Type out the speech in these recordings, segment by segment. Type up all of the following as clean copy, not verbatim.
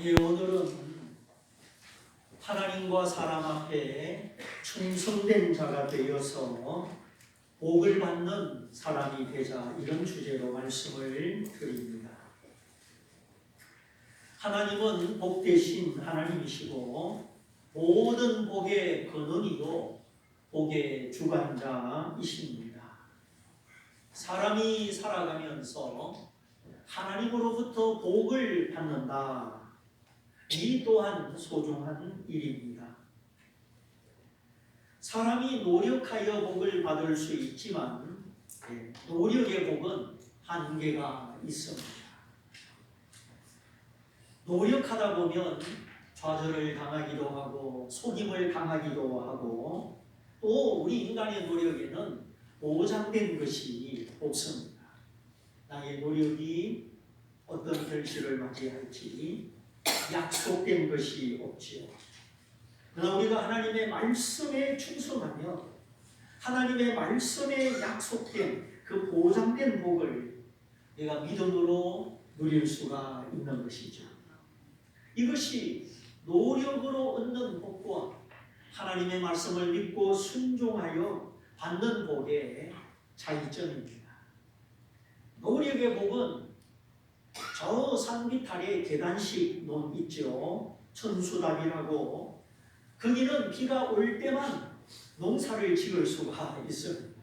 예, 오늘은 하나님과 사람 앞에 충성된 자가 되어서 복을 받는 사람이 되자, 이런 주제로 말씀을 드립니다. 하나님은 복되신 하나님이시고 모든 복의 근원이요 복의 주관자이십니다. 사람이 살아가면서 하나님으로부터 복을 받는다, 이 또한 소중한 일입니다. 사람이 노력하여 복을 받을 수 있지만 노력의 복은 한계가 있습니다. 노력하다 보면 좌절을 당하기도 하고 속임을 당하기도 하고, 또 우리 인간의 노력에는 보장된 것이 없습니다. 나의 노력이 어떤 결실을 맞이할지 약속된 것이 없지요. 그러나 우리가 하나님의 말씀에 충성하며 하나님의 말씀에 약속된 그 보장된 복을 내가 믿음으로 누릴 수가 있는 것이죠. 이것이 노력으로 얻는 복과 하나님의 말씀을 믿고 순종하여 받는 복의 차이점입니다. 노력의 복은 저 산비탈에 계단식 논 있죠. 천수답이라고, 거기는 비가 올 때만 농사를 지을 수가 있습니다.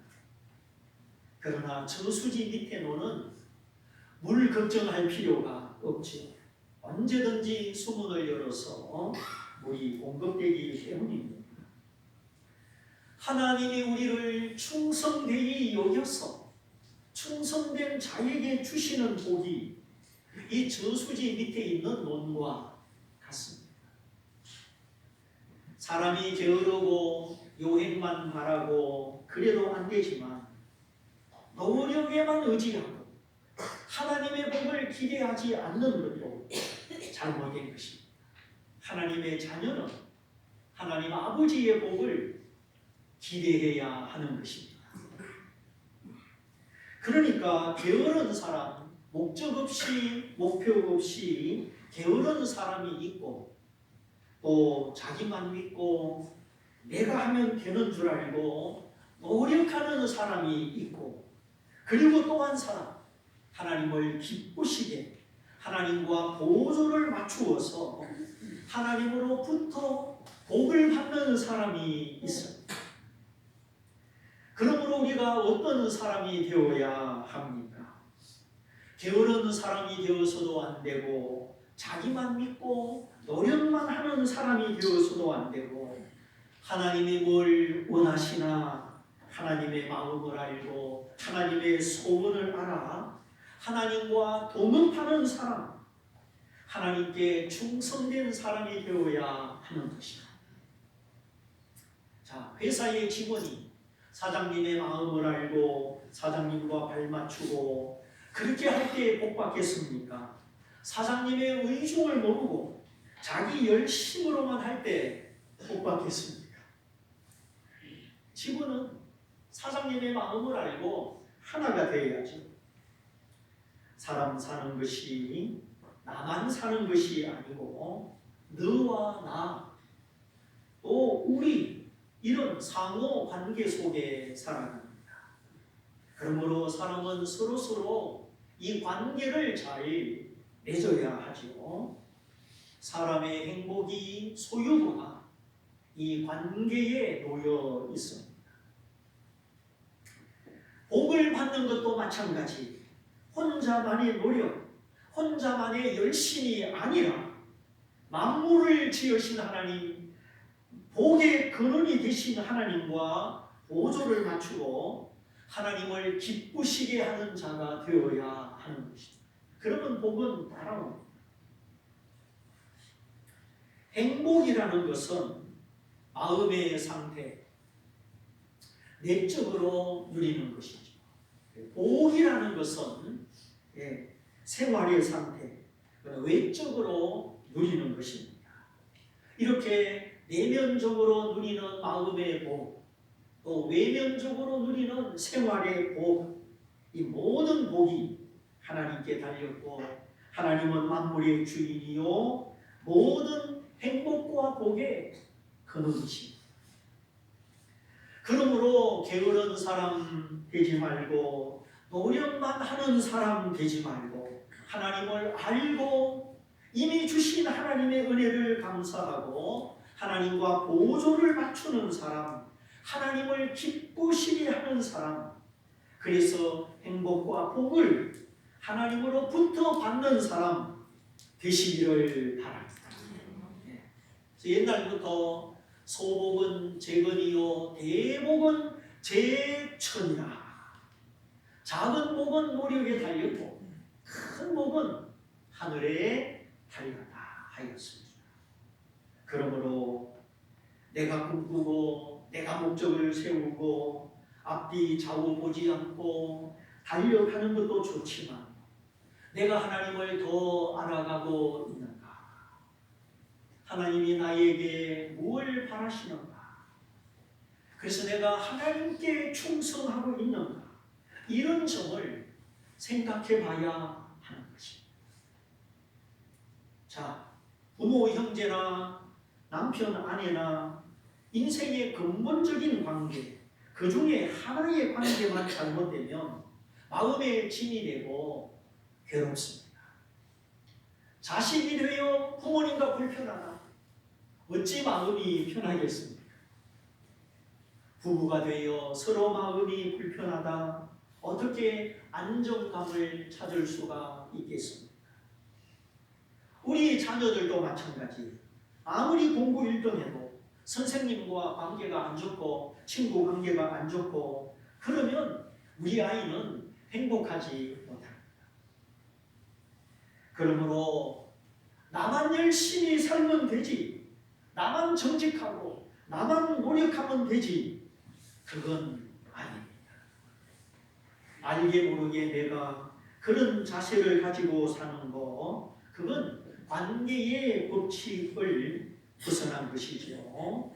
그러나 저수지 밑에 논은 물 걱정할 필요가 없죠. 언제든지 수문을 열어서 물이 공급되기 때문입니다. 하나님이 우리를 충성되이 여겨서 충성된 자에게 주시는 복이 이 저수지 밑에 있는 논과 같습니다. 사람이 게으르고 요행만 바라고 그래도 안 되지만 노력에만 의지하고 하나님의 복을 기대하지 않는 것도 잘못된 것입니다. 하나님의 자녀는 하나님 아버지의 복을 기대해야 하는 것입니다. 그러니까 게으른 사람, 목적 없이 목표 없이 게으른 사람이 있고, 또 자기만 믿고 내가 하면 되는 줄 알고 노력하는 사람이 있고, 그리고 또 한 사람, 하나님을 기쁘시게 하나님과 보조를 맞추어서 하나님으로부터 복을 받는 사람이 있습니다. 그러므로 우리가 어떤 사람이 되어야 합니까? 게으른 사람이 되어서도 안 되고, 자기만 믿고 노력만 하는 사람이 되어서도 안 되고, 하나님이 뭘 원하시나 하나님의 마음을 알고 하나님의 소원을 알아 하나님과 동업하는 사람, 하나님께 충성된 사람이 되어야 하는 것입니다. 자, 회사의 직원이 사장님의 마음을 알고 사장님과 발맞추고 그렇게 할 때 복 받겠습니까? 사장님의 의중을 모르고 자기 열심으로만 할 때 복 받겠습니까? 직원은 사장님의 마음을 알고 하나가 되어야죠. 사람 사는 것이 나만 사는 것이 아니고 너와 나, 또 우리, 이런 상호 관계 속에 살아갑니다. 그러므로 사람은 서로서로 이 관계를 잘 맺어야 하죠. 사람의 행복이 소유가 이 관계에 놓여 있습니다. 복을 받는 것도 마찬가지. 혼자만의 노력, 혼자만의 열심이 아니라 만물을 지으신 하나님, 복의 근원이 되신 하나님과 보조를 맞추고 하나님을 기쁘시게 하는 자가 되어야 하는 것입니다. 그러면 복은 따라옵니다. 행복이라는 것은 마음의 상태, 내적으로 누리는 것이죠. 복이라는 것은 생활의 상태, 외적으로 누리는 것입니다. 이렇게 내면적으로 누리는 마음의 복, 또 외면적으로 누리는 생활의 복, 이 모든 복이 하나님께 달렸고, 하나님은 만물의 주인이요 모든 행복과 복의 근원이십니다. 그러므로 게으른 사람 되지 말고 노력만 하는 사람 되지 말고 하나님을 알고 이미 주신 하나님의 은혜를 감사하고 하나님과 보조를 맞추는 사람, 하나님을 기쁘시게 하는 사람, 그래서 행복과 복을 하나님으로부터 받는 사람 되시기를 바랍니다. 옛날부터 소복은 재건이요 대복은 재천이라. 작은 복은 노력에 달렸고 큰 복은 하늘에 달렸다 하였습니다. 그러므로 내가 꿈꾸고 내가 목적을 세우고 앞뒤 좌우 보지 않고 달려가는 것도 좋지만 내가 하나님을 더 알아가고 있는가? 하나님이 나에게 무엇을 바라시는가? 그래서 내가 하나님께 충성하고 있는가? 이런 점을 생각해 봐야 하는 것입니다. 자, 부모, 형제나 남편, 아내나 인생의 근본적인 관계, 그 중에 하나의 관계만 잘못되면 마음에 짐이 되고 괴롭습니다. 자식이 되어 부모님과 불편하다. 어찌 마음이 편하겠습니까? 부부가 되어 서로 마음이 불편하다. 어떻게 안정감을 찾을 수가 있겠습니까? 우리 자녀들도 마찬가지. 아무리 공부 1등해도 선생님과 관계가 안 좋고 친구 관계가 안 좋고 그러면 우리 아이는 행복하지 못합니다. 그러므로 나만 열심히 살면 되지, 나만 정직하고 나만 노력하면 되지, 그건 아닙니다. 알게 모르게 내가 그런 자세를 가지고 사는 거, 그건 관계의 법칙을 벗어난 것이죠.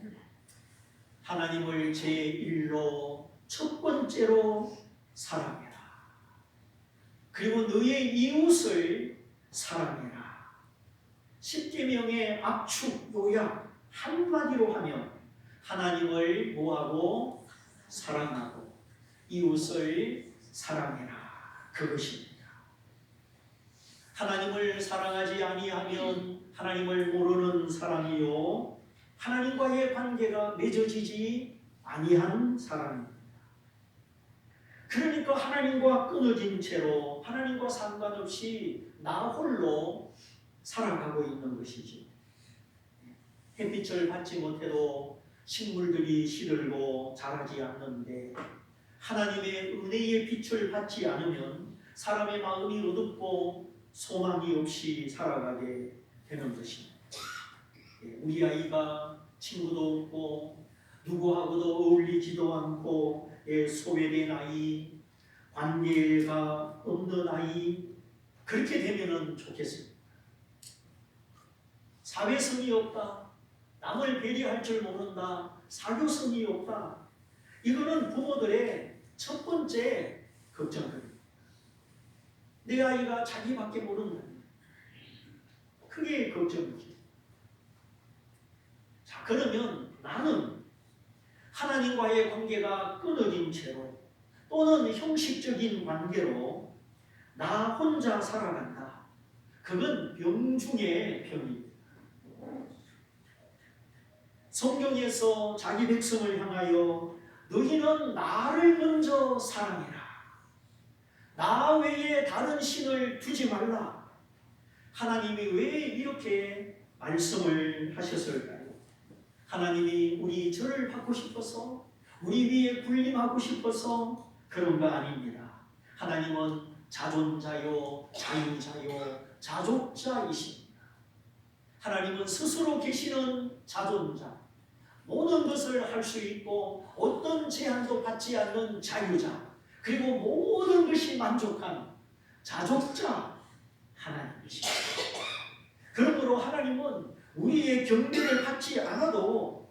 하나님을 제1로 첫 번째로 사랑해라. 그리고 너의 이웃을 사랑해라. 십계명의 압축 요약 한마디로 하면 하나님을 뭐하고 사랑하고 이웃을 사랑해라. 그것입니다. 하나님을 사랑하지 아니하면 하나님을 모르는 사람이요 하나님과의 관계가 맺어지지 아니한 사람입니다. 그러니까 하나님과 끊어진 채로 하나님과 상관없이 나 홀로 살아가고 있는 것이지. 햇빛을 받지 못해도 식물들이 시들고 자라지 않는데 하나님의 은혜의 빛을 받지 않으면 사람의 마음이 어둡고 소망이 없이 살아가게 되는 것입니다. 우리 아이가 친구도 없고 누구하고도 어울리지도 않고 소외된 아이, 관계가 없는 아이, 그렇게 되면 좋겠습니다. 사회성이 없다, 남을 배려할 줄 모른다, 사교성이 없다, 이거는 부모들의 첫 번째 걱정입니다. 내 아이가 자기밖에 모른다, 그게 걱정이지. 자, 그러면 나는 하나님과의 관계가 끊어진 채로 또는 형식적인 관계로 나 혼자 살아간다. 그건 병 중의 병입니다. 성경에서 자기 백성을 향하여 너희는 나를 먼저 사랑해라. 나 외에 다른 신을 두지 말라. 하나님이 왜 이렇게 말씀을 하셨을까요? 하나님이 우리 저를 받고 싶어서 우리 위에 군림하고 싶어서 그런 거 아닙니다. 하나님은 자존자요 자유자요 자족자이십니다. 하나님은 스스로 계시는 자존자, 모든 것을 할 수 있고 어떤 제한도 받지 않는 자유자, 그리고 모든 것이 만족한 자족자 하나님이십니다. 그러므로 하나님은 우리의 경배를 받지 않아도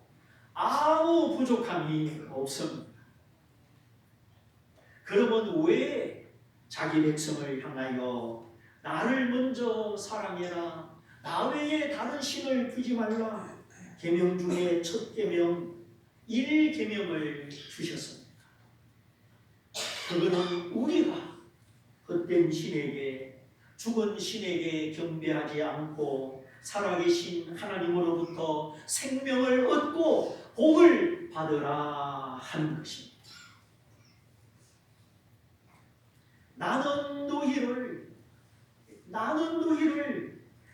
아무 부족함이 없습니다. 그러면 왜 자기 백성을 향하여 나를 먼저 사랑해라, 나 외에 다른 신을 두지 말라. 계명 중에 첫 계명 1계명을 주셨습니다. 그거는 우리가 헛된 신에게, 죽은 신에게 경배하지 않고 살아계신 하나님으로부터 생명을 얻고 복을 받으라 하는 것입니다. 나는 너희를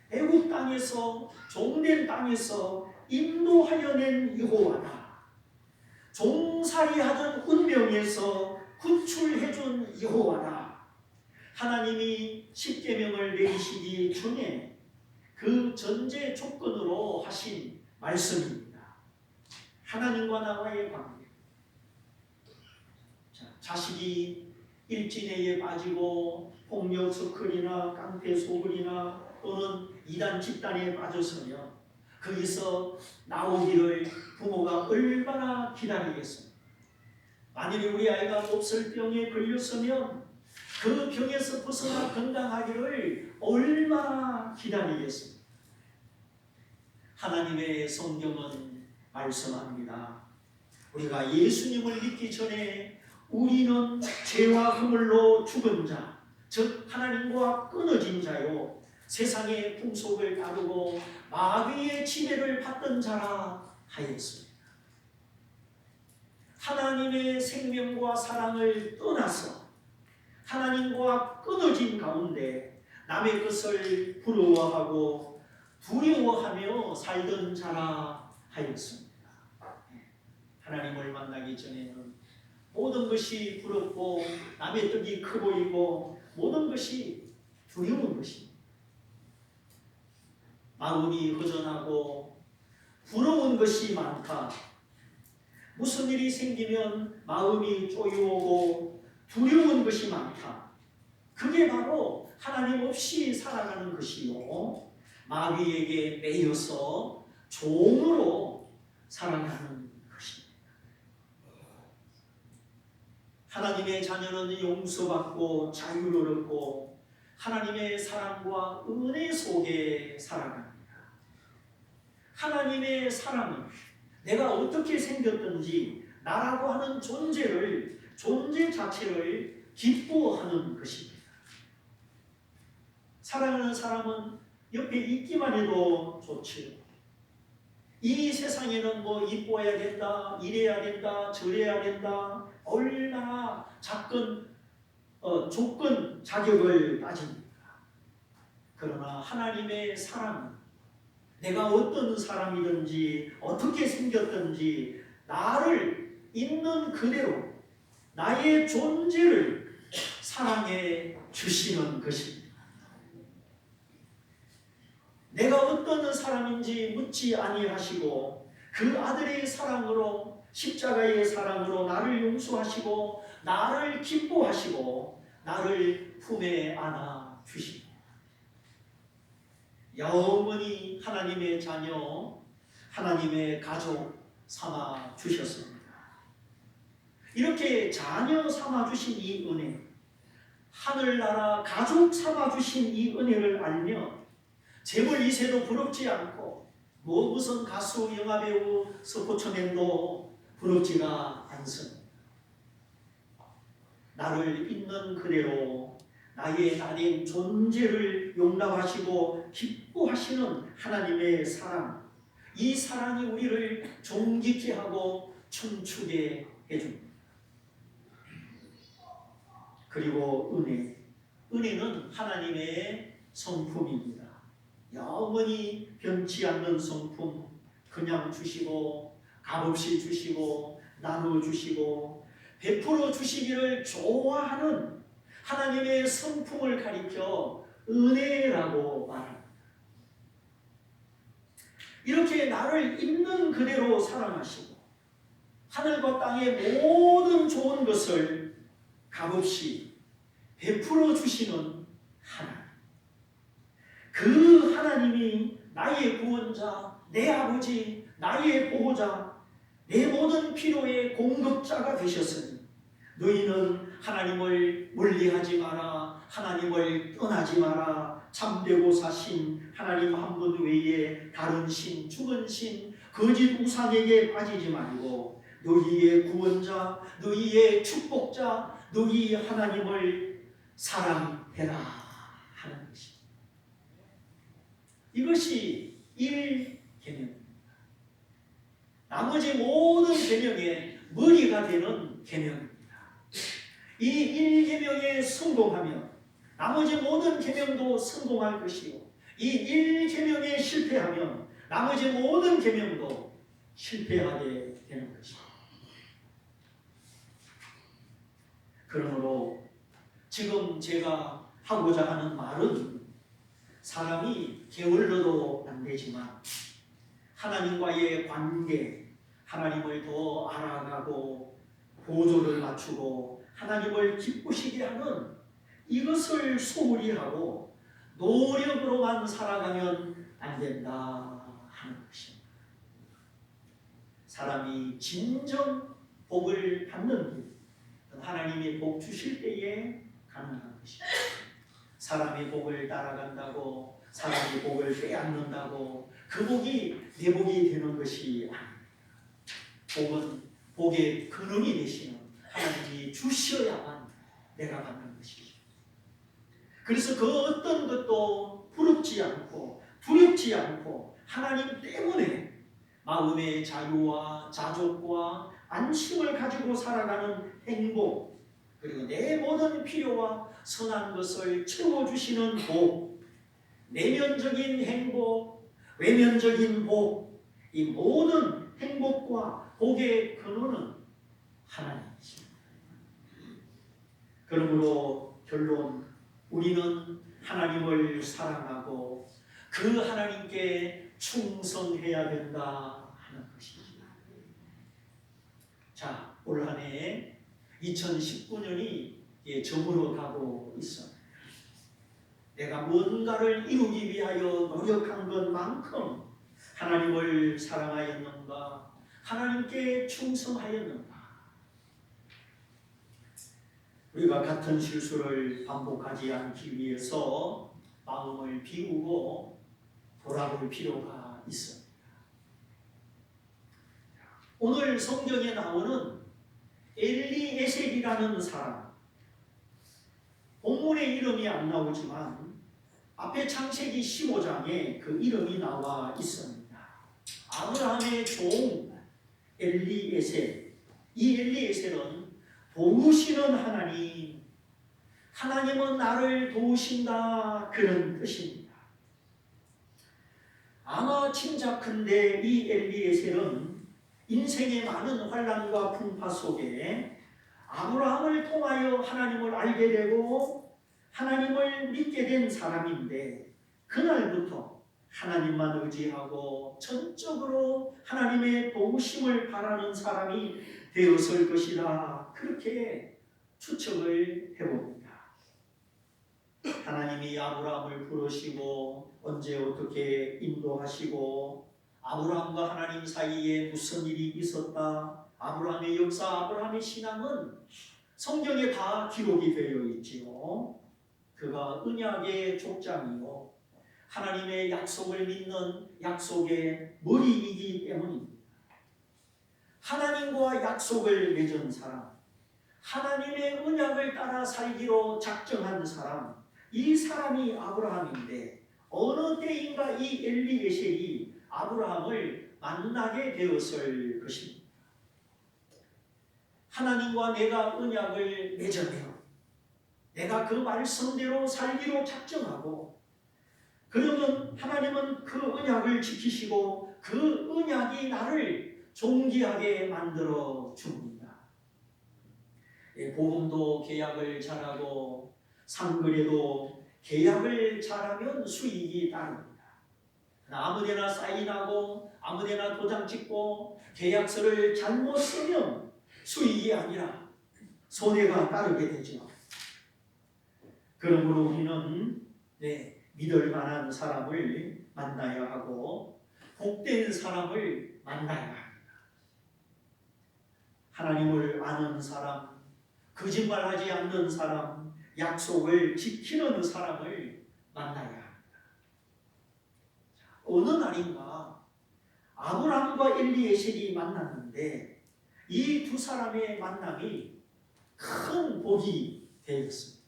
애국 땅에서, 종된 땅에서 인도하여 낸 여호와다. 종살이 하던 운명에서 구출해 준 여호와다. 하나님이 십계명을 내리시기 전에 그 전제 조건으로 하신 말씀입니다. 하나님과 나와의 관계. 자식이 일진회에 빠지고 폭력 서클이나 깡패 소굴이나 또는 이단 집단에 빠져서면 거기서 나오기를 부모가 얼마나 기다리겠습니까? 만일에 우리 아이가 몹쓸병에 걸렸으면 그 병에서 벗어나 건강하기를 얼마나 기다리겠습니까? 하나님의 성경은 말씀합니다. 우리가 예수님을 믿기 전에 우리는 죄와 허물로 죽은 자, 즉 하나님과 끊어진 자요, 세상의 풍속을 따르고 마귀의 지배를 받던 자라 하였습니다. 하나님의 생명과 사랑을 떠나서 하나님과 끊어진 가운데 남의 것을 부러워하고 두려워하며 살던 자라 하였습니다. 하나님을 만나기 전에는 모든 것이 부럽고 남의 떡이 커 보이고 모든 것이 두려운 것입니다. 마음이 허전하고 부러운 것이 많다. 무슨 일이 생기면 마음이 쪼여오고 두려운 것이 많다. 그게 바로 하나님 없이 살아가는 것이요, 마귀에게 매여서 종으로 살아가는 것입니다. 하나님의 자녀는 용서받고 자유를 얻고 하나님의 사랑과 은혜 속에 살아갑니다. 하나님의 사랑은 내가 어떻게 생겼든지 나라고 하는 존재 자체를 기뻐하는 것입니다. 사랑하는 사람은 옆에 있기만 해도 좋지요. 이 세상에는 뭐 이뻐야 된다, 이래야 된다, 저래야 된다, 얼마나 조건, 자격을 따집니다. 그러나 하나님의 사랑은 내가 어떤 사람이든지 어떻게 생겼든지 나를 있는 그대로 나의 존재를 사랑해 주시는 것입니다. 내가 어떤 사람인지 묻지 아니하시고 그 아들의 사랑으로, 십자가의 사랑으로 나를 용서하시고 나를 기뻐하시고 나를 품에 안아 주십니다. 영원히 하나님의 자녀, 하나님의 가족 삼아 주셨습니다. 이렇게 자녀 삼아 주신 이 은혜, 하늘나라 가족 삼아 주신 이 은혜를 알며 재물 이세도 부럽지 않고 무슨 가수, 영화배우, 스포츠맨도 부럽지가 않습니다. 나를 있는 그대로 나의 나된 존재를 용납하시고 기뻐하시는 하나님의 사랑, 이 사랑이 우리를 존귀케 하고 춤추게 해줍니다. 그리고 은혜는 하나님의 성품입니다. 영원히 변치 않는 성품, 그냥 주시고 값없이 주시고 나눠주시고 베풀어 주시기를 좋아하는 하나님의 성품을 가리켜 은혜라고 말합니다. 이렇게 나를 있는 그대로 사랑하시고 하늘과 땅의 모든 좋은 것을 값없이 베풀어 주시는 하나님, 그 하나님이 나의 구원자, 내 아버지, 나의 보호자, 내 모든 필요의 공급자가 되셨으니 너희는 하나님을 멀리하지 마라, 하나님을 떠나지 마라, 참되고 사신 하나님 한 분 외에 다른 신, 죽은 신, 거짓 우상에게 빠지지 말고 너희의 구원자, 너희의 축복자, 너희 하나님을 사랑해라 하는 것입니다. 이것이 1계명입니다. 나머지 모든 계명의 머리가 되는 계명입니다. 이 1계명에 성공하면 나머지 모든 계명도 성공할 것이요, 이 1계명에 실패하면 나머지 모든 계명도 실패하게 되는 것입니다. 그러므로 지금 제가 하고자 하는 말은 사람이 게을러도 안 되지만 하나님과의 관계, 하나님을 더 알아가고 보조를 맞추고 하나님을 기쁘시게 하는 이것을 소홀히 하고 노력으로만 살아가면 안 된다 하는 것입니다. 사람이 진정 복을 받는 길, 하나님이 복 주실 때에 가능한 것입니다. 사람이 복을 따라간다고, 사람이 복을 빼앗는다고 그 복이 내 복이 되는 것이 아닙니다. 복은 복의 근원이 되시는 하나님이 주셔야만 내가 받는 것이죠. 그래서 그 어떤 것도 부럽지 않고 두렵지 않고 하나님 때문에 마음의 자유와 자족과 안심을 가지고 살아가는 행복, 그리고 내 모든 필요와 선한 것을 채워주시는 복, 내면적인 행복, 외면적인 복, 이 모든 행복과 복의 근원은 하나님이십니다. 그러므로 결론, 우리는 하나님을 사랑하고 그 하나님께 충성해야 된다 하는 것입니다. 자, 올 한 해 2019년이 저물어 가고 있습니다. 내가 뭔가를 이루기 위하여 노력한 것만큼 하나님을 사랑하였는가? 하나님께 충성하였는가? 우리가 같은 실수를 반복하지 않기 위해서 마음을 비우고 돌아볼 필요가 있습니다. 오늘 성경에 나오는 엘리에셀이라는 사람, 본문에 이름이 안 나오지만 앞에 창세기 15장에 그 이름이 나와 있습니다. 아브라함의 종 엘리에셀. 이 엘리에셀은 도우시는 하나님, 하나님은 나를 도우신다 그런 뜻입니다. 아마 짐작컨대 이 엘리에셀은 인생의 많은 환난과 풍파 속에 아브라함을 통하여 하나님을 알게 되고 하나님을 믿게 된 사람인데, 그날부터 하나님만 의지하고 전적으로 하나님의 도우심을 바라는 사람이 되었을 것이다, 그렇게 추측을 해봅니다. 하나님이 아브라함을 부르시고 언제 어떻게 인도하시고 아브라함과 하나님 사이에 무슨 일이 있었다, 아브라함의 역사, 아브라함의 신앙은 성경에 다 기록이 되어 있지요. 그가 언약의 족장이요 하나님의 약속을 믿는 약속의 머리이기 때문입니다. 하나님과 약속을 맺은 사람, 하나님의 언약을 따라 살기로 작정한 사람, 이 사람이 아브라함인데 어느 때인가 이 엘리에셀이 아브라함을 만나게 되었을 것입니다. 하나님과 내가 언약을 맺으며 내가 그 말씀대로 살기로 작정하고, 그러면 하나님은 그 언약을 지키시고 그 언약이 나를 존귀하게 만들어 줍니다. 복음도 계약을 잘하고 상거래도 계약을 잘하면 수익이 따릅니다. 아무데나 사인하고 아무데나 도장 찍고 계약서를 잘못 쓰면 수익이 아니라 손해가 따르게 되죠. 그러므로 우리는 믿을 만한 사람을 만나야 하고 복된 사람을 만나야 합니다. 하나님을 아는 사람, 거짓말하지 않는 사람, 약속을 지키는 사람을 만나야 합니다. 어느 날인가 아브라함과 엘리에셀이 만났는데 이 두 사람의 만남이 큰 복이 되었습니다.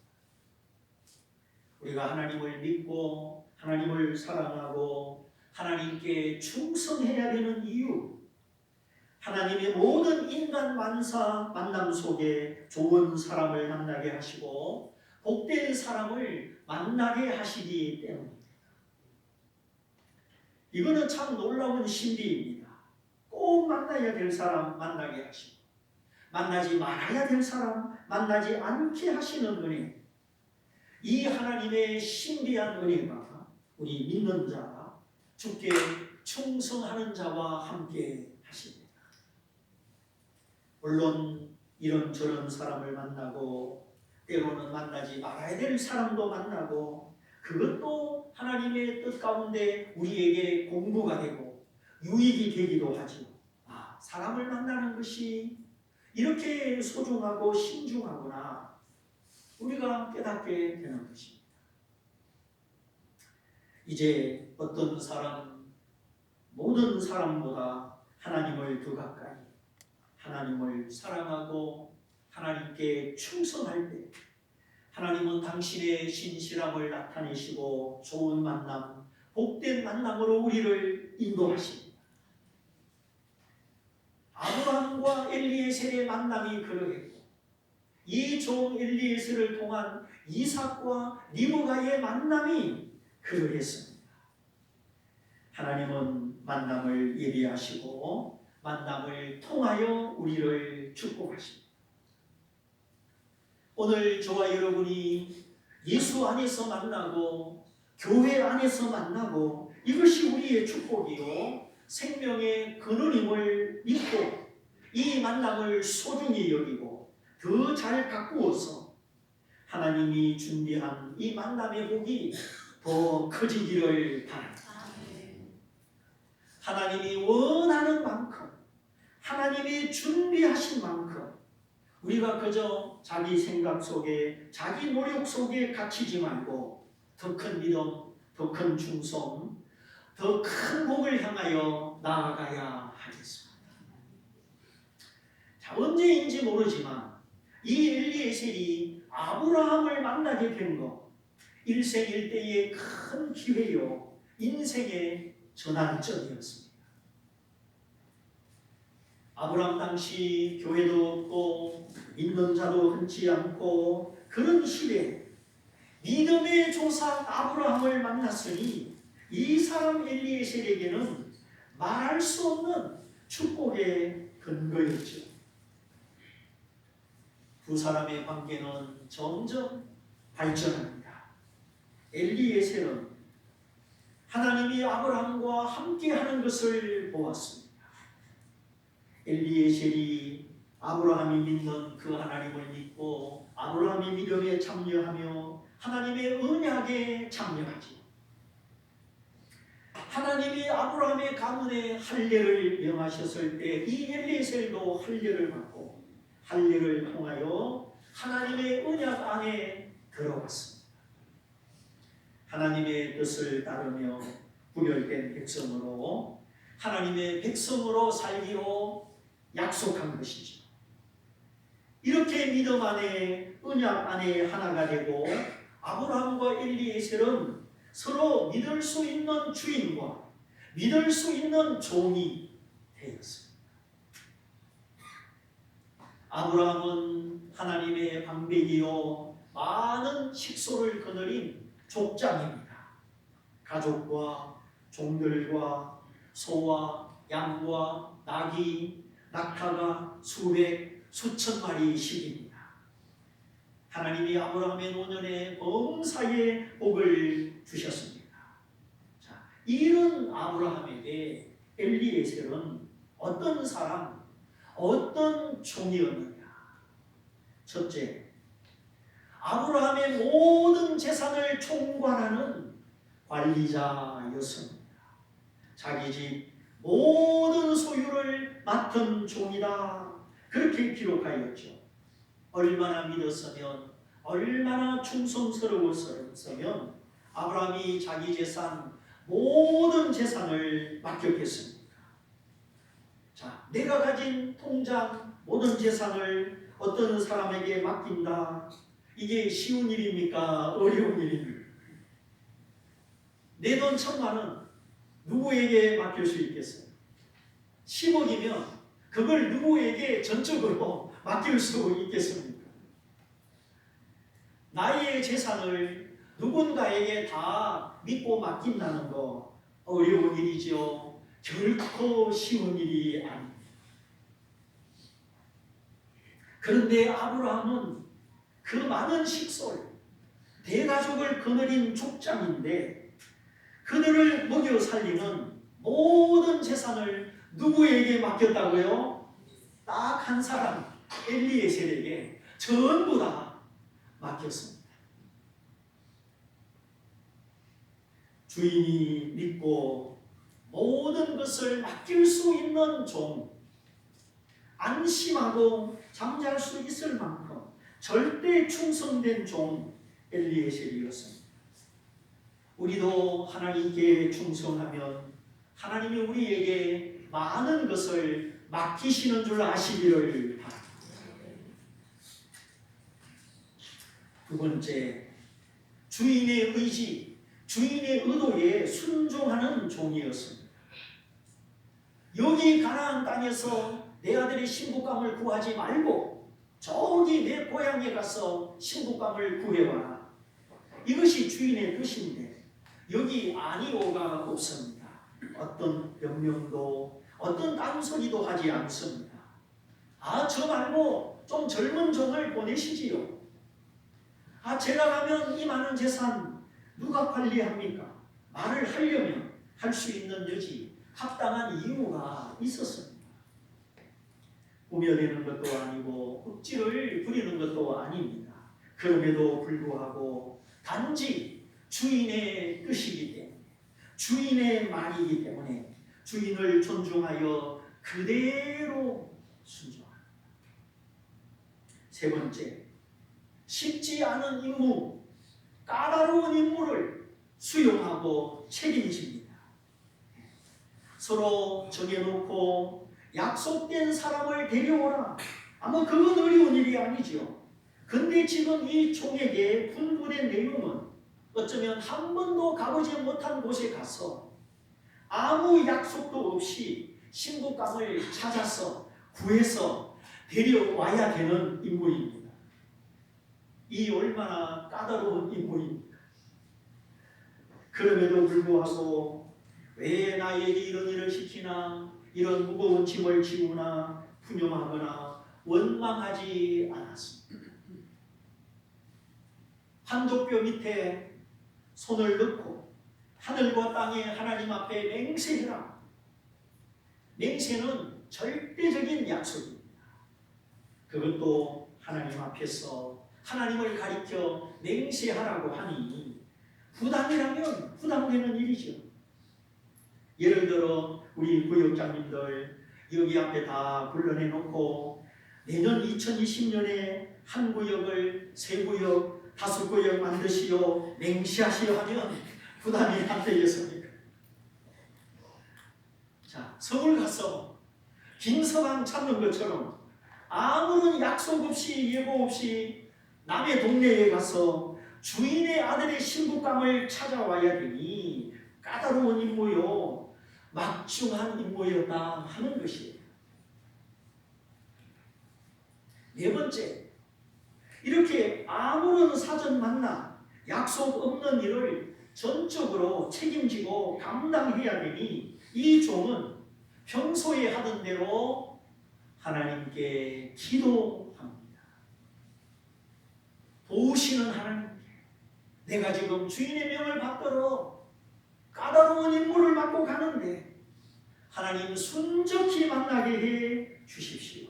우리가 하나님을 믿고 하나님을 사랑하고 하나님께 충성해야 되는 이유, 하나님의 모든 인간 만사 만남 속에 좋은 사람을 만나게 하시고 복된 사람을 만나게 하시기 때문입니다. 이거는 참 놀라운 신비입니다. 꼭 만나야 될 사람 만나게 하시고 만나지 말아야 될 사람 만나지 않게 하시는 은혜, 이 하나님의 신비한 은혜가 우리 믿는 자, 주께 충성하는 자와 함께 하십니다. 물론 이런저런 사람을 만나고 때로는 만나지 말아야 될 사람도 만나고 그것도 하나님의 뜻 가운데 우리에게 공부가 되고 유익이 되기도 하죠. 사람을 만나는 것이 이렇게 소중하고 신중하구나 우리가 깨닫게 되는 것입니다. 이제 어떤 사람, 모든 사람보다 하나님을 더 가까이, 하나님을 사랑하고 하나님께 충성할 때 하나님은 당신의 신실함을 나타내시고 좋은 만남, 복된 만남으로 우리를 인도하십니다. 아브라함과 엘리에셀의 만남이 그러했고 이 종 엘리에셀을 통한 이삭과 리브가의 만남이 그러했습니다. 하나님은 만남을 예비하시고 만남을 통하여 우리를 축복하십니다. 오늘 저와 여러분이 예수 안에서 만나고 교회 안에서 만나고 이것이 우리의 축복이요 생명의 근원임을 믿고 이 만남을 소중히 여기고 더 잘 가꾸어서 하나님이 준비한 이 만남의 복이 더 커지기를 바랍니다. 하나님이 원하는 만큼 하나님이 준비하신 만큼 우리가 그저 자기 생각 속에 자기 노력 속에 갇히지 말고 더 큰 믿음, 더 큰 충성, 더 큰 복을 향하여 나아가야 하겠습니다. 자, 언제인지 모르지만 이 엘리에셀이 아브라함을 만나게 된 것, 일생일대의 큰 기회요 인생의 전환점이었습니다. 아브라함 당시 교회도 없고 믿는 자도 흔치 않고 그런 시대에 믿음의 조상 아브라함을 만났으니 이 사람 엘리에셀에게는 말할 수 없는 축복의 근거였죠. 두 사람의 관계는 점점 발전합니다. 엘리에셀은 하나님이 아브라함과 함께하는 것을 보았습니다. 엘리에셀이 아브라함이 믿는 그 하나님을 믿고 아브라함이 믿음에 참여하며 하나님의 언약에 참여하지. 하나님이 아브라함의 가문에 할례를 명하셨을 때 이 엘리에셀도 할례를 받고 할례를 통하여 하나님의 언약 안에 들어갔습니다. 하나님의 뜻을 따르며 구별된 백성으로 하나님의 백성으로 살기로 약속한 것이죠. 이렇게 믿음 안에 언약 안에 하나가 되고 아브라함과 엘리에셀은 서로 믿을 수 있는 주인과 믿을 수 있는 종이 되었습니다. 아브라함은 하나님의 방백이요 많은 식소를 거느린 족장입니다. 가족과 종들과 소와 양과 낙이 낙타가 수백 수천 마리씩입니다. 하나님이 아브라함의 노년에 범사에 복을 주셨습니다. 자, 이런 아브라함에게 엘리에셀은 어떤 사람, 어떤 종이었느냐? 첫째, 아브라함의 모든 재산을 총괄하는 관리자였습니다. 자기 집 모든 소유를 맡은 종이다. 그렇게 기록하였죠. 얼마나 믿었으면, 얼마나 충성스러웠으면 아브라함이 자기 재산, 모든 재산을 맡겼겠습니까? 자, 내가 가진 통장, 모든 재산을 어떤 사람에게 맡긴다. 이게 쉬운 일입니까? 어려운 일입니까? 내 돈 1,000만 원 누구에게 맡길 수 있겠어요? 10억이면 그걸 누구에게 전적으로 맡길 수 있겠습니까? 나의 재산을 누군가에게 다 믿고 맡긴다는 거 어려운 일이죠. 결코 쉬운 일이 아닙니다. 그런데 아브라함은 그 많은 식솔, 대가족을 거느린 족장인데 그들을 먹여 살리는 모든 재산을 누구에게 맡겼다고요? 딱 한 사람, 엘리에셀에게 전부 다 맡겼습니다. 주인이 믿고 모든 것을 맡길 수 있는 종, 안심하고 잠잘 수 있을 만큼 절대 충성된 종 엘리에셀이었습니다. 우리도 하나님께 충성하면 하나님이 우리에게 많은 것을 맡기시는 줄 아시기를 바랍니다. 두 번째, 주인의 의지, 주인의 의도에 순종하는 종이었습니다. 여기 가나안 땅에서 내 아들의 신부감을 구하지 말고 저기 내 고향에 가서 신부감을 구해와라. 이것이 주인의 뜻인데 여기 아니오가 없습니다. 어떤 변명도 어떤 딴소리도 하지 않습니다. 저 말고 좀 젊은 종을 보내시지요. 제가 가면 이 많은 재산 누가 관리합니까? 말을 하려면 할 수 있는 여지, 합당한 이유가 있었습니다. 꾸며내는 것도 아니고 억지를 부리는 것도 아닙니다. 그럼에도 불구하고 단지 주인의 뜻이기 때문에, 주인의 말이기 때문에 주인을 존중하여 그대로 순종합니다. 세 번째, 쉽지 않은 임무, 까다로운 임무를 수용하고 책임집니다. 서로 정해놓고 약속된 사람을 데려오라. 아마 그건 어려운 일이 아니죠. 근데 지금 이 종에게 분부된 내용은 어쩌면 한 번도 가보지 못한 곳에 가서 아무 약속도 없이 신부감을 찾아서 구해서 데려와야 되는 임무입니다. 이 얼마나 까다로운 임무입니까? 그럼에도 불구하고 왜 나에게 이런 일을 시키나, 이런 무거운 짐을 지우나 푸념하거나 원망하지 않았습니다. 한독뼈 밑에 손을 넣고 하늘과 땅에 하나님 앞에 맹세해라. 맹세는 절대적인 약속입니다. 그것도 하나님 앞에서 하나님을 가리켜 맹세하라고 하니 부담이라면 부담되는 일이죠. 예를 들어 우리 구역장님들 여기 앞에 다 불러내놓고 내년 2020년에 한 구역을 세 구역, 5구역 만드시오, 맹세하시오 하면 부담이 안 되겠습니까? 자, 서울 가서 김서방 찾는 것처럼 아무런 약속 없이 예고 없이 남의 동네에 가서 주인의 아들의 신부감을 찾아와야 되니 까다로운 임무요, 막중한 임무였다 하는 것이에요. 네 번째, 이렇게 아무런 사전 만남, 약속 없는 일을 전적으로 책임지고 감당해야 되니 이 종은 평소에 하던 대로 하나님께 기도합니다. 도우시는 하나님께 내가 지금 주인의 명을 받들어 까다로운 임무를 맡고 가는데 하나님 순적히 만나게 해 주십시오.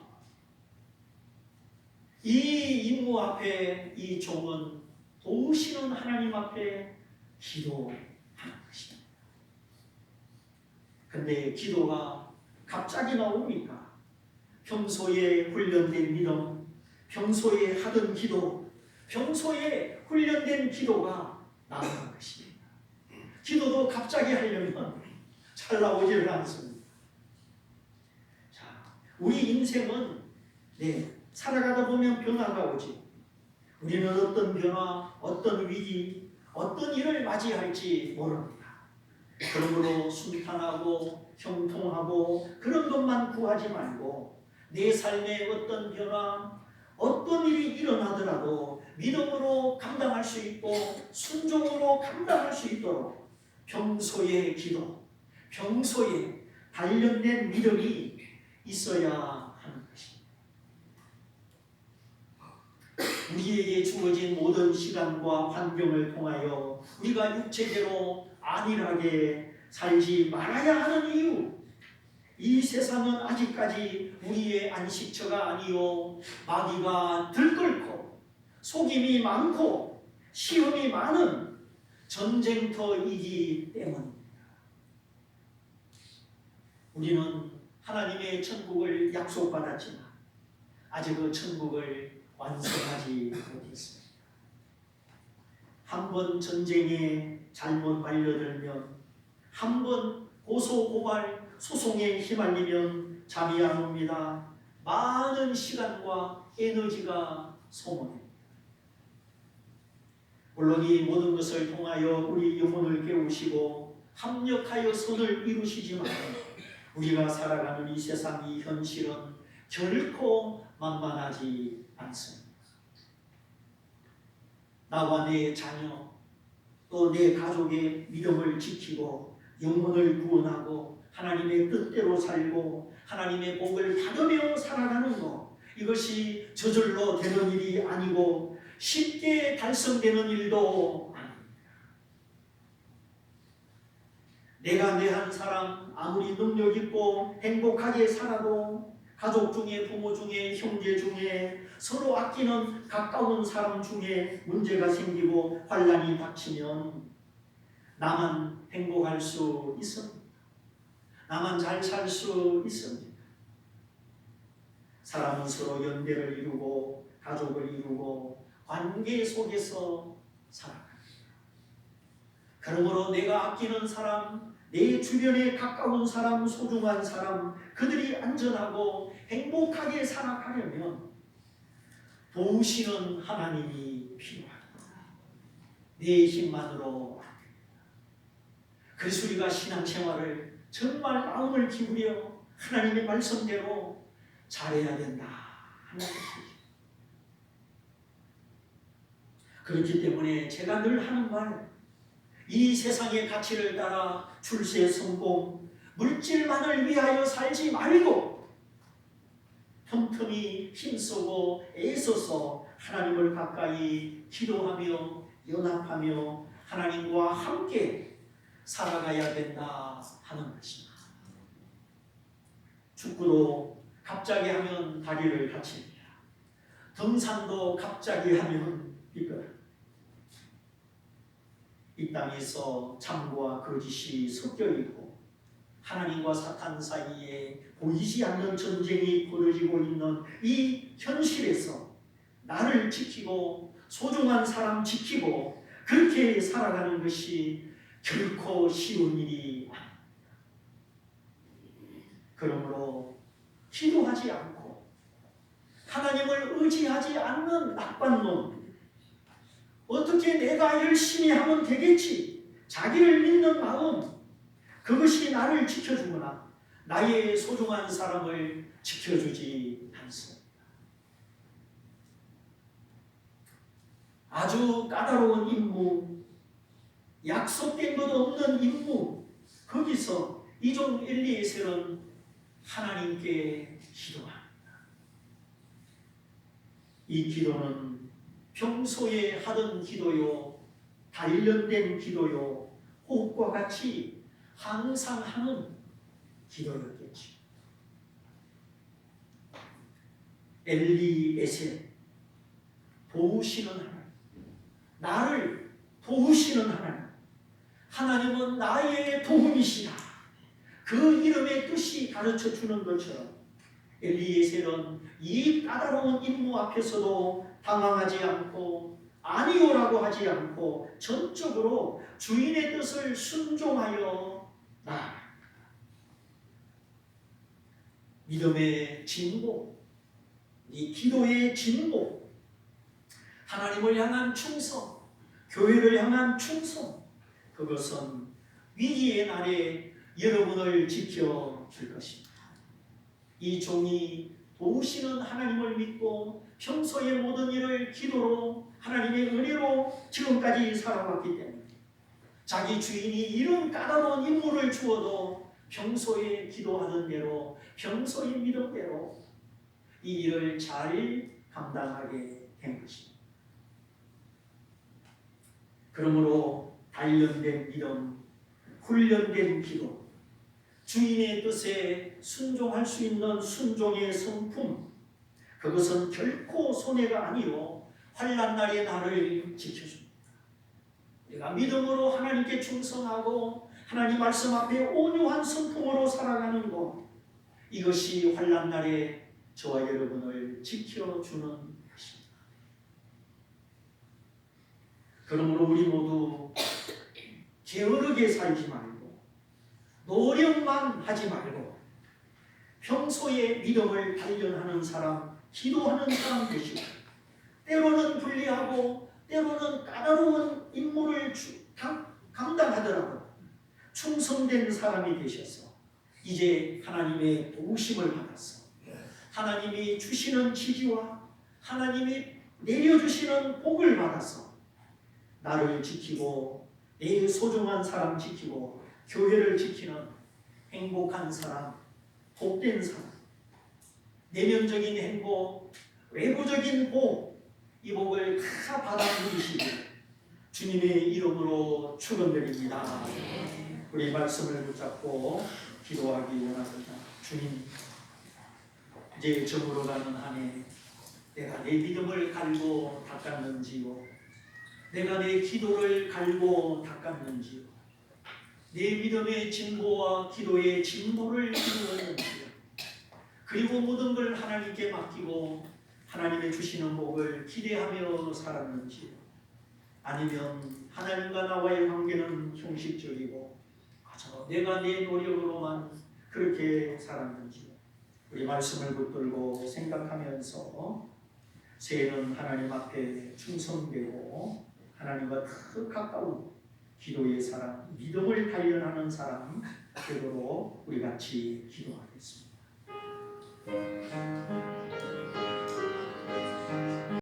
이 임무 앞에 이 종은 도우시는 하나님 앞에 기도하는 것입니다. 근데 기도가 갑자기 나옵니까? 평소에 훈련된 믿음, 평소에 하던 기도, 평소에 훈련된 기도가 나오는 것입니다. 기도도 갑자기 하려면 잘 나오지를 않습니다. 자, 우리 인생은 살아가다 보면 변화가 오지. 우리는 어떤 변화, 어떤 위기, 어떤 일을 맞이할지 모릅니다. 그러므로 순탄하고 형통하고 그런 것만 구하지 말고 내 삶에 어떤 변화, 어떤 일이 일어나더라도 믿음으로 감당할 수 있고 순종으로 감당할 수 있도록 평소의 기도, 평소에 단련된 믿음이 있어야 하는 것입니다. 우리에게 주어진 모든 시간과 환경을 통하여 우리가 육체대로 안일하게 살지 말아야 하는 이유, 이 세상은 아직까지 우리의 안식처가 아니요 마귀가 들끓고 속임이 많고 시험이 많은 전쟁터이기 때문입니다. 우리는 하나님의 천국을 약속받았지만 아직 그 천국을 완성하지 못했습니다. 한번 전쟁에 잘못 말려들면, 한번 고소 고발 소송에 휘말리면 잠이 안 옵니다. 많은 시간과 에너지가 소모됩니다. 물론 이 모든 것을 통하여 우리 영혼을 깨우시고 합력하여 선을 이루시지만 우리가 살아가는 이 세상 이 현실은 결코 만만하지 않습니다. 나와 내 자녀 또 내 가족의 믿음을 지키고 영혼을 구원하고 하나님의 뜻대로 살고 하나님의 복을 받으며 살아가는 것, 이것이 저절로 되는 일이 아니고 쉽게 달성되는 일도 아닙니다. 내가 내 한 사람 아무리 능력 있고 행복하게 살아도 가족 중에, 부모 중에, 형제 중에, 서로 아끼는 가까운 사람 중에 문제가 생기고 환난이 닥치면 나만 행복할 수 있습니다. 나만 잘 살 수 있습니다. 사람은 서로 연대를 이루고 가족을 이루고 관계 속에서 살아갑니다. 그러므로 내가 아끼는 사람, 내 주변에 가까운 사람, 소중한 사람, 그들이 안전하고 행복하게 살아가려면 도우시는 하나님이 필요합니다. 내 힘만으로 안 됩니다. 그래서 우리가 신앙생활을 정말 마음을 기울여 하나님의 말씀대로 잘해야 된다 하는 것이죠. 그렇기 때문에 제가 늘 하는 말, 이 세상의 가치를 따라 출세 성공, 물질만을 위하여 살지 말고 틈틈이 힘쓰고 애써서 하나님을 가까이 기도하며 연합하며 하나님과 함께 살아가야 된다 하는 것입니다. 축구도 갑자기 하면 다리를 다칩니다. 등산도 갑자기 하면 비벼요. 이 땅에서 참과 거짓이 섞여 있고 하나님과 사탄 사이에 보이지 않는 전쟁이 벌어지고 있는 이 현실에서 나를 지키고 소중한 사람 지키고 그렇게 살아가는 것이 결코 쉬운 일이 아닙니다. 그러므로 기도하지 않고 하나님을 의지하지 않는 나쁜 놈, 어떻게 내가 열심히 하면 되겠지, 자기를 믿는 마음, 그것이 나를 지켜주거나 나의 소중한 사람을 지켜주지 않습니다. 아주 까다로운 임무, 약속된 것 없는 임무, 거기서 이종 엘리에셀은 하나님께 기도합니다. 이 기도는 평소에 하던 기도요, 단련된 기도요, 호흡과 같이 항상 하는 기도였겠지. 엘리에셀, 도우시는 하나님, 나를 도우시는 하나님, 하나님은 나의 도움이시다. 그 이름의 뜻이 가르쳐 주는 것처럼 엘리에셀은 이 까다로운 임무 앞에서도 당황하지 않고 아니오라고 하지 않고 전적으로 주인의 뜻을 순종하여 나아가. 믿음의 진보, 이 기도의 진보, 하나님을 향한 충성, 교회를 향한 충성, 그것은 위기의 날에 여러분을 지켜줄 것입니다. 이 종이 도우시는 하나님을 믿고 평소의 모든 일을 기도로 하나님의 은혜로 지금까지 살아왔기 때문에 자기 주인이 이런 까다로운 임무를 주어도 평소에 기도하던 대로 평소의 믿음대로 이 일을 잘 감당하게 된 것입니다. 그러므로 단련된 믿음, 훈련된 기도, 주인의 뜻에 순종할 수 있는 순종의 성품, 그것은 결코 손해가 아니요 환난 날의 나를 지켜줍니다. 우리가 믿음으로 하나님께 충성하고 하나님 말씀 앞에 온유한 성품으로 살아가는 것, 이것이 환난 날에 저와 여러분을 지켜주는 것입니다. 그러므로 우리 모두 게으르게 살지 말고 노력만 하지 말고 평소에 믿음을 단련하는 사람, 기도하는 사람 되시고 때로는 불리하고 때로는 까다로운 임무를 감당하더라도 충성된 사람이 되셔서 이제 하나님의 도우심을 받았어. 하나님이 주시는 지지와 하나님이 내려주시는 복을 받아서 나를 지키고 내 소중한 사람 지키고 교회를 지키는 행복한 사람, 복된 사람, 내면적인 행복, 외부적인 복, 이 복을 다 받아 누리시길 주님의 이름으로 축원드립니다. 우리 말씀을 붙잡고 기도하기 원합니다. 주님, 이제 저물어 가는 한 해 내가 내 믿음을 갈고 닦았는지요, 내가 내 기도를 갈고 닦았는지요, 내 믿음의 진보와 기도의 진보를 이루었는지요, 그리고 모든 걸 하나님께 맡기고 하나님의 주시는 복을 기대하며 살았는지요, 아니면 하나님과 나와의 관계는 형식적이고 내가 내 노력으로만 그렇게 살았는지요, 우리 말씀을 붙들고 생각하면서 새해는 하나님 앞에 충성되고 하나님과 더 가까운 기도의 사람, 믿음을 단련하는 사람 되도록 우리 같이 기도하겠습니다.